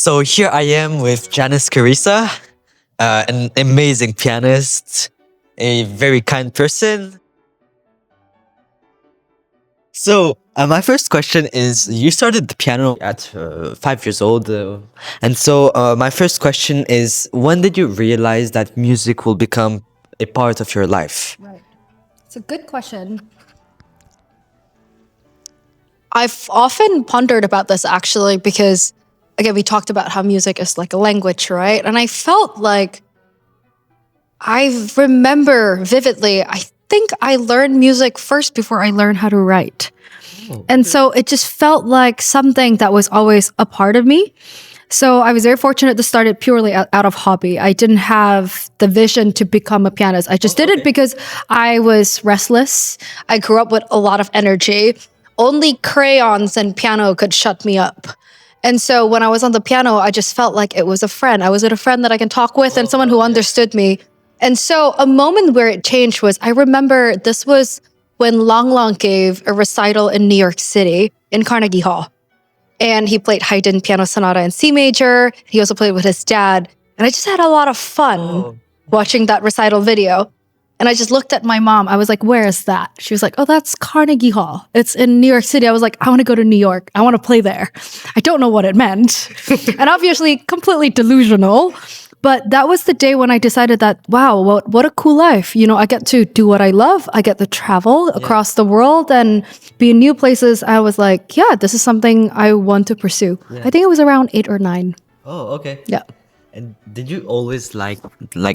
So here I am with Janice Carissa, an amazing pianist, a very kind person. So my first question is, you started the piano at 5 years old. And so my first question is, when did you realize that music will become a part of your life? Right. It's a good question. I've often pondered about this actually because, again, we talked about how music is like a language, right? And I felt like I remember vividly, I think I learned music first before I learned how to write. And so it just felt like something that was always a part of me. So I was very fortunate to start it purely out of hobby. I didn't have the vision to become a pianist. I just did it because I was restless. I grew up with a lot of energy. Only crayons and piano could shut me up. And so when I was on the piano, I just felt like it was a friend. I was with a friend that I can talk with and someone who understood me. And so a moment where it changed was, I remember this was when Lang Lang gave a recital in New York City in Carnegie Hall. And he played Haydn Piano Sonata in C major. He also played with his dad. And I just had a lot of fun watching that recital video. And I just looked at my mom. I was like, where is that? She was like, oh, that's Carnegie Hall. It's in New York City. I was like, I want to go to New York. I want to play there. I don't know what it meant. And obviously completely delusional. But that was the day when I decided that, wow, what a cool life. You know, I get to do what I love. I get to travel across the world and be in new places. I was like, yeah, this is something I want to pursue. I think it was around 8 or 9. Oh, okay. Yeah. And did you always like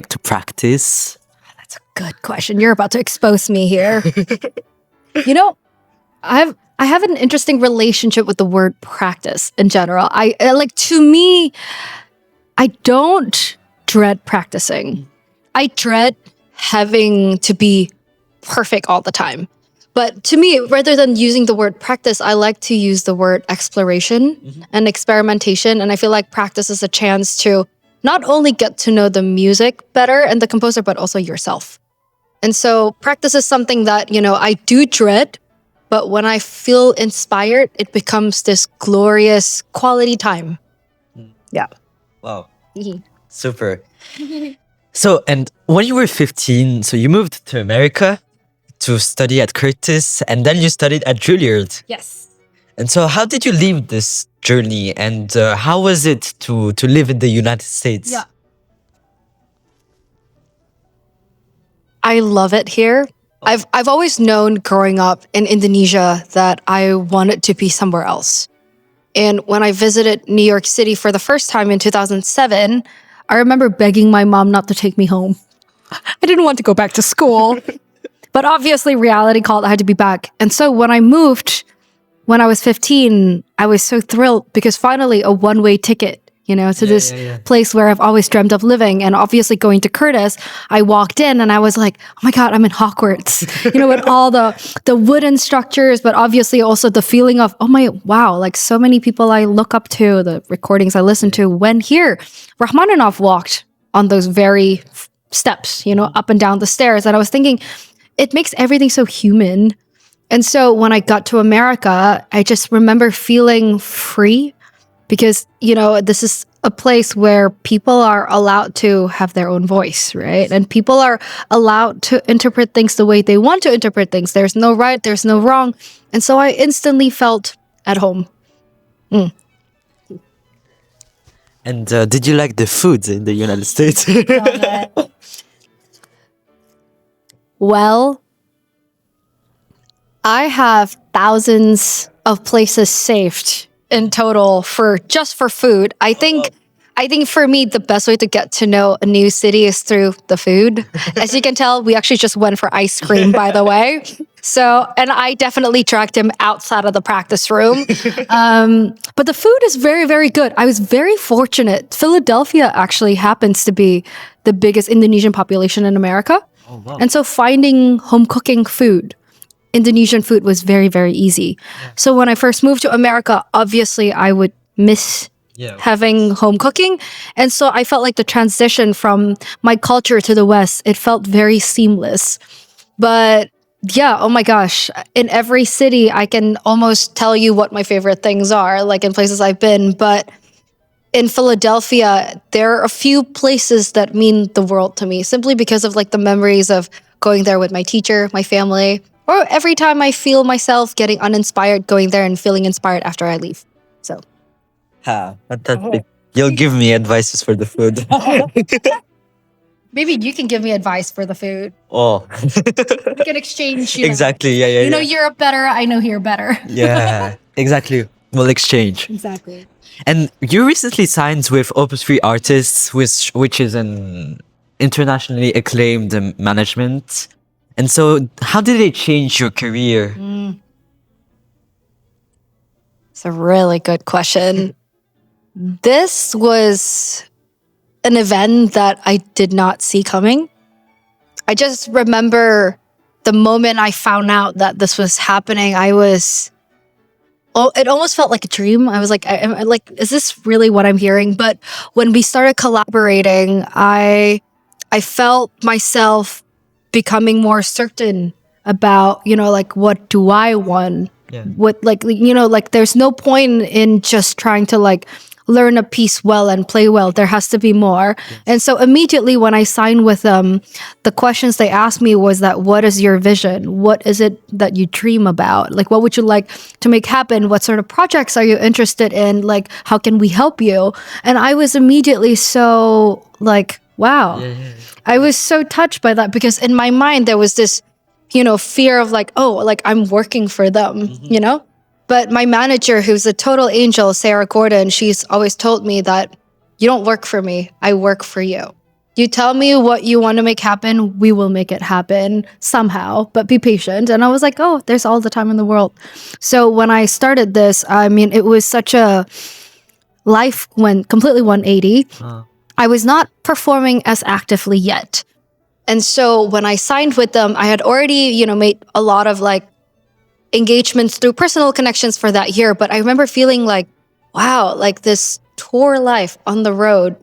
to practice? That's a good question. You're about to expose me here. You know, I have an interesting relationship with the word practice in general. I like, to me, I don't dread practicing. I dread having to be perfect all the time. But to me, rather than using the word practice, I like to use the word exploration and experimentation. And I feel like practice is a chance to not only get to know the music better and the composer, but also yourself. And so practice is something that, you know, I do dread, but when I feel inspired, it becomes this glorious quality time. Yeah. Wow. Super. So, and when you were 15, so you moved to America to study at Curtis, and then you studied at Juilliard. Yes. And so how did you leave this journey, and how was it to live in the United States? Yeah. I love it here. I've always known growing up in Indonesia that I wanted to be somewhere else. And when I visited New York City for the first time in 2007, I remember begging my mom not to take me home. I didn't want to go back to school. But obviously reality called, I had to be back. And so when I moved, when I was 15, I was so thrilled because finally a one-way ticket, you know, to this place where I've always dreamt of living. And obviously going to Curtis, I walked in and I was like, oh my God, I'm in Hogwarts, you know, with all the wooden structures, but obviously also the feeling of, oh my, wow, like so many people I look up to, the recordings I listen to when here. Rachmaninoff walked on those very steps, you know, up and down the stairs. And I was thinking, it makes everything so human. And so when I got to America, I just remember feeling free because, you know, this is a place where people are allowed to have their own voice, right? And people are allowed to interpret things the way they want to interpret things. There's no right, there's no wrong. And so I instantly felt at home. And did you like the food in the United States? Well, I have thousands of places saved in total for food. I think for me, the best way to get to know a new city is through the food. As you can tell, we actually just went for ice cream, by the way. So, and I definitely dragged him outside of the practice room. But the food is very, very good. I was very fortunate. Philadelphia actually happens to be the biggest Indonesian population in America. Oh, wow. And so finding home cooking food, Indonesian food, was very, very easy. So when I first moved to America, obviously I would miss having home cooking. And so I felt like the transition from my culture to the West, it felt very seamless. But yeah, oh my gosh, in every city, I can almost tell you what my favorite things are, like in places I've been. But in Philadelphia, there are a few places that mean the world to me simply because of like the memories of going there with my teacher, my family, or every time I feel myself getting uninspired, going there and feeling inspired after I leave. So, Fantastic. You'll give me advices for the food. maybe you can give me advice for the food. Oh, We can exchange. exactly. Yeah, yeah, You know yeah. Europe better. I know here better. Yeah, exactly. We'll exchange. Exactly. And you recently signed with Opus 3 Artists, which is an internationally acclaimed management. And so, how did it change your career? It's a really good question. This was an event that I did not see coming. I just remember the moment I found out that this was happening, it almost felt like a dream. I was like, I'm like, is this really what I'm hearing? But when we started collaborating, I felt myself becoming more certain about, like, what do I want? Yeah. What, like, there's no point in just trying to like learn a piece well and play well. There has to be more. And so immediately when I signed with them, the questions they asked me was that, what is your vision? What is it that you dream about? Like, what would you like to make happen? What sort of projects are you interested in? Like, how can we help you? And I was immediately so like, wow. I was so touched by that because in my mind, there was this, fear of like, oh, like I'm working for them, But my manager, who's a total angel, Sarah Gordon, she's always told me that you don't work for me, I work for you. You tell me what you want to make happen, we will make it happen somehow, but be patient. And I was like, oh, there's all the time in the world. So when I started this, I mean, it was such a life went completely 180. I was not performing as actively yet. And so when I signed with them, I had already, made a lot of like engagements through personal connections for that year. But I remember feeling like, wow, like this tour life on the road,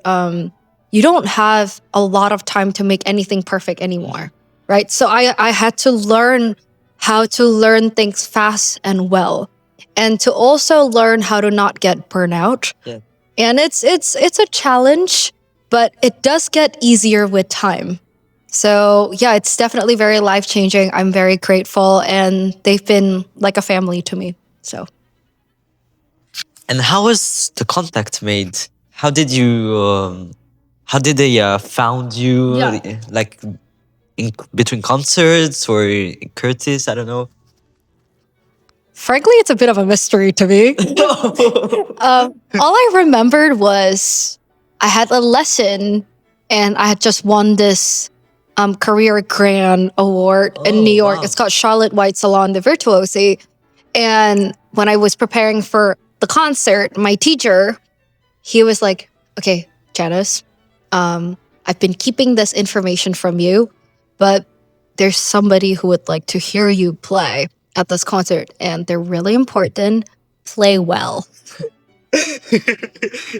you don't have a lot of time to make anything perfect anymore, right? So I had to learn how to learn things fast and well, and to also learn how to not get burnout. Yeah. And it's a challenge, but it does get easier with time. So yeah, it's definitely very life-changing. I'm very grateful, and they've been like a family to me. So. And how was the contact made? How did you? How did they found you? Yeah. Like in between concerts or in Curtis? I don't know. Frankly, it's a bit of a mystery to me. All I remembered was I had a lesson, and I had just won this Career Grand Award in New York. Wow. It's called Charlotte White Salon de Virtuosi. And when I was preparing for the concert, my teacher, he was like, okay, Janice, I've been keeping this information from you, but there's somebody who would like to hear you play at this concert, and they're really important. Play well.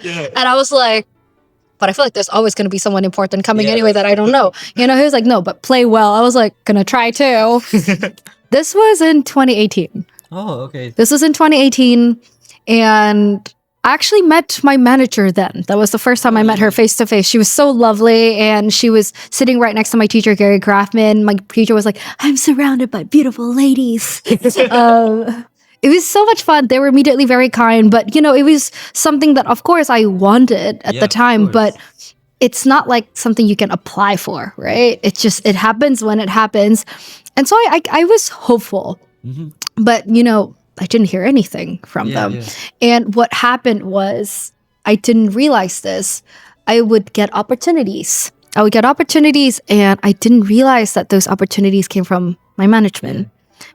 Yeah. And I was like, but I feel like there's always going to be someone important coming anyway that I don't know. He was like, no, but play well. I was like, gonna try too. This was in 2018. Oh, okay. This was in 2018. And I actually met my manager then. That was the first time I met her face to face. She was so lovely. And she was sitting right next to my teacher, Gary Grafman. My teacher was like, I'm surrounded by beautiful ladies. It was so much fun. They were immediately very kind, but it was something that of course I wanted at the time, but it's not like something you can apply for, right? It happens when it happens. And so I was hopeful, but I didn't hear anything from them. Yeah. And what happened was, I didn't realize this. I would get opportunities. And I didn't realize that those opportunities came from my management.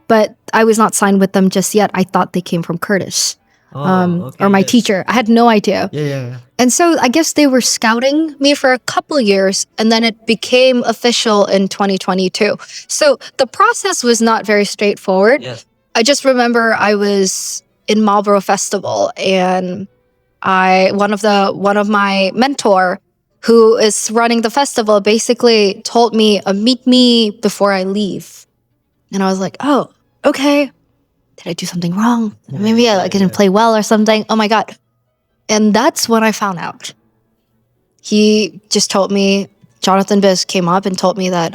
But I was not signed with them just yet. I thought they came from Curtis or my teacher. I had no idea. Yeah. And so I guess they were scouting me for a couple of years, and then it became official in 2022. So the process was not very straightforward. Yes. I just remember I was in Marlborough Festival, and one of my mentor who is running the festival basically told me, meet me before I leave. And I was like, oh, okay. Did I do something wrong? Maybe I didn't play well or something. Oh my God. And that's when I found out. He just told me, Jonathan Biz came up and told me that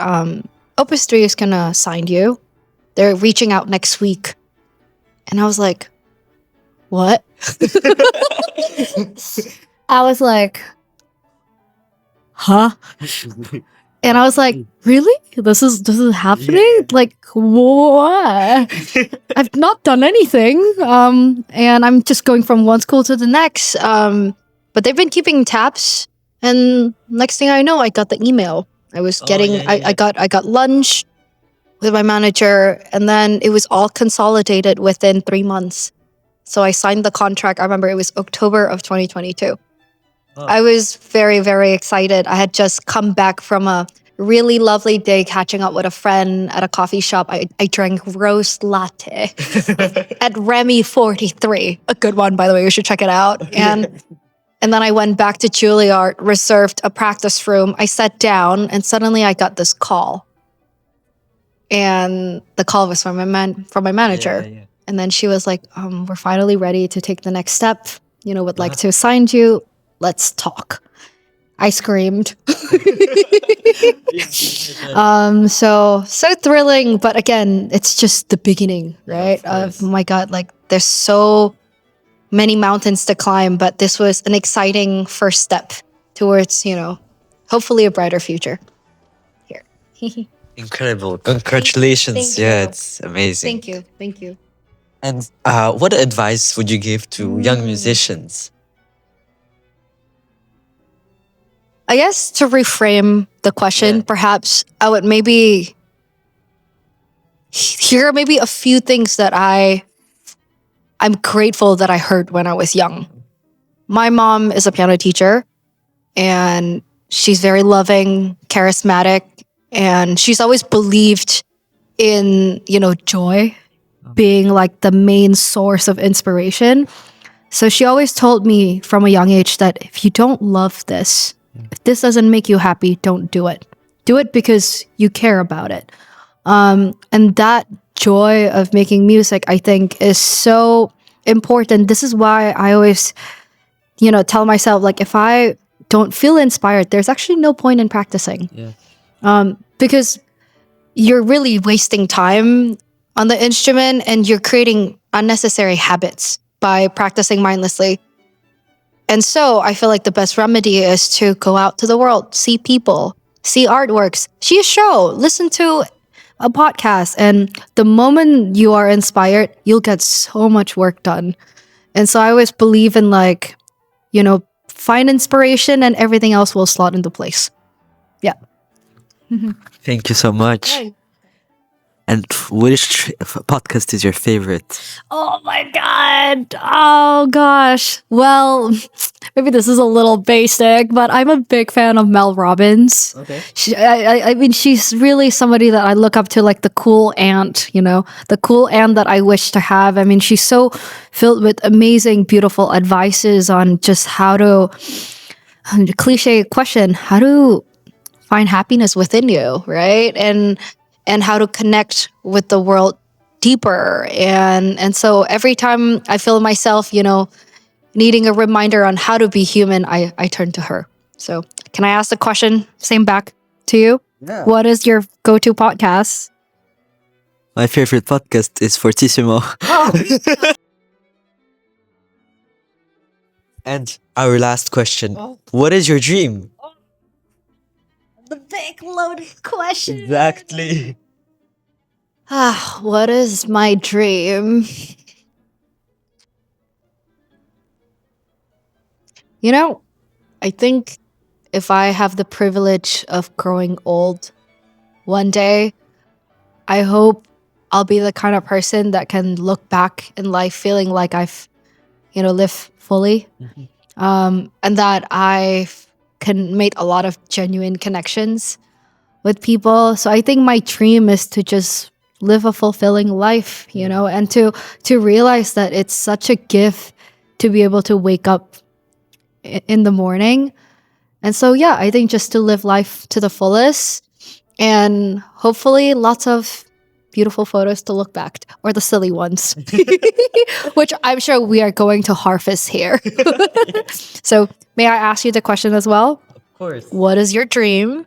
Opus 3 is going to sign you. They're reaching out next week. And I was like, what? I was like, huh? And I was like, really? This is happening? Yeah. Like, what? I've not done anything. And I'm just going from one school to the next. But they've been keeping tabs. And next thing I know, I got the email. I was I got lunch with my manager, and then it was all consolidated within 3 months. So I signed the contract. I remember it was October of 2022. Oh. I was very, very excited. I had just come back from a really lovely day catching up with a friend at a coffee shop. I drank roast latte at Remy 43. A good one, by the way. You should check it out. And then I went back to Juilliard, reserved a practice room. I sat down, and suddenly I got this call. And the call was from my manager. Yeah. And then she was like, we're finally ready to take the next step. Would like to sign you. Let's talk. I screamed. So thrilling. But again, it's just the beginning, right? Yeah, Oh my God, like there's so many mountains to climb, but this was an exciting first step towards, hopefully a brighter future. Here. Incredible. Congratulations. Thank Yeah, you. it's amazing. Thank you. And what advice would you give to young musicians? I guess to reframe the question, Yeah. perhaps I would maybe here are maybe a few things that I'm grateful that I heard when I was young. My mom is a piano teacher, and she's very loving, charismatic, and she's always believed in, joy being like the main source of inspiration. So she always told me from a young age that if you don't love this, if this doesn't make you happy, don't do it. Do it because you care about it. And that joy of making music, I think, is so important. This is why I always, tell myself, like, if I don't feel inspired, there's actually no point in practicing. Yeah. Because you're really wasting time on the instrument, and you're creating unnecessary habits by practicing mindlessly. And so I feel like the best remedy is to go out to the world, see people, see artworks, see a show, listen to a podcast. And the moment you are inspired, you'll get so much work done. And so I always believe in find inspiration and everything else will slot into place. Yeah. Thank you so much. And which podcast is your favorite? Oh my God. Oh gosh. Well, maybe this is a little basic, but I'm a big fan of Mel Robbins. Okay. I mean, she's really somebody that I look up to, like the cool aunt, the cool aunt that I wish to have. I mean, she's so filled with amazing, beautiful advices on just how to, cliche question, how to find happiness within you, right? And how to connect with the world deeper. And so every time I feel myself, needing a reminder on how to be human, I turn to her. So can I ask the question, same back to you? Yeah. What is your go-to podcast? My favorite podcast is Fortissimo. And our last question. What is your dream? The big loaded question. Exactly. What is my dream? I think if I have the privilege of growing old one day, I hope I'll be the kind of person that can look back in life feeling like I've, lived fully. And that I can make a lot of genuine connections with people. So I think my dream is to just live a fulfilling life, and to realize that it's such a gift to be able to wake up in the morning. And so, yeah, I think just to live life to the fullest, and hopefully lots of beautiful photos to look back, or the silly ones, which I'm sure we are going to harvest here. So, may I ask you the question as well? Of course. What is your dream?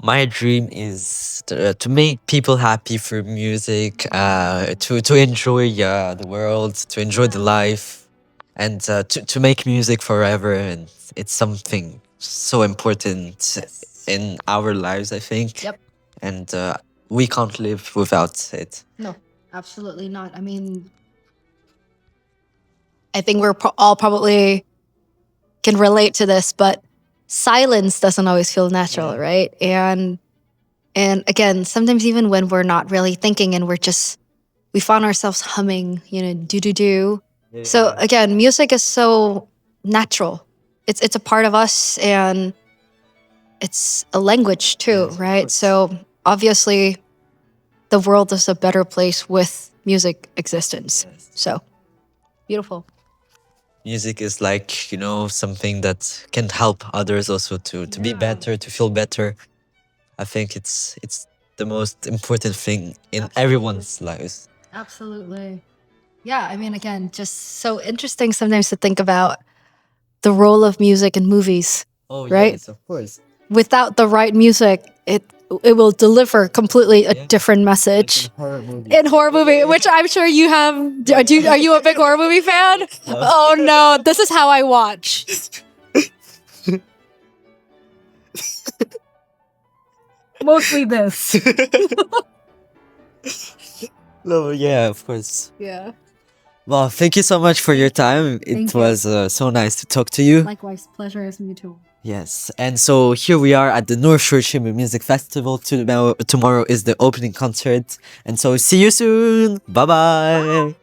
My dream is to make people happy through music, to enjoy the world, to enjoy the life, and to make music forever. And it's something so important in our lives, I think. Yep. And we can't live without it. No, absolutely not. I mean, I think we're all probably can relate to this, but silence doesn't always feel natural, right? And again, sometimes even when we're not really thinking and we find ourselves humming, do do do. So again, music is so natural. It's a part of us, and it's a language too, Yes, of right? course. So obviously, the world is a better place with music existence. Yes. So beautiful. Music is like, something that can help others also to be Yeah. better, to feel better. I think it's the most important thing in everyone's lives. Absolutely. Yeah, I mean, again, just so interesting sometimes to think about the role of music in movies. Oh, Right? yes, of course. Without the right music, it will deliver completely a Yeah. different message. Horror movie. In horror movie, which I'm sure you have. Are you a big horror movie fan? No. Oh no, this is how I watch. Mostly this. No, yeah, of course. Yeah. Well, thank you so much for your time. Thank It you. was so nice to talk to you. Likewise, pleasure is me too. Yes, and so here we are at the North Shore Chamber Music Festival. Tomorrow is the opening concert, and so see you soon. Bye bye.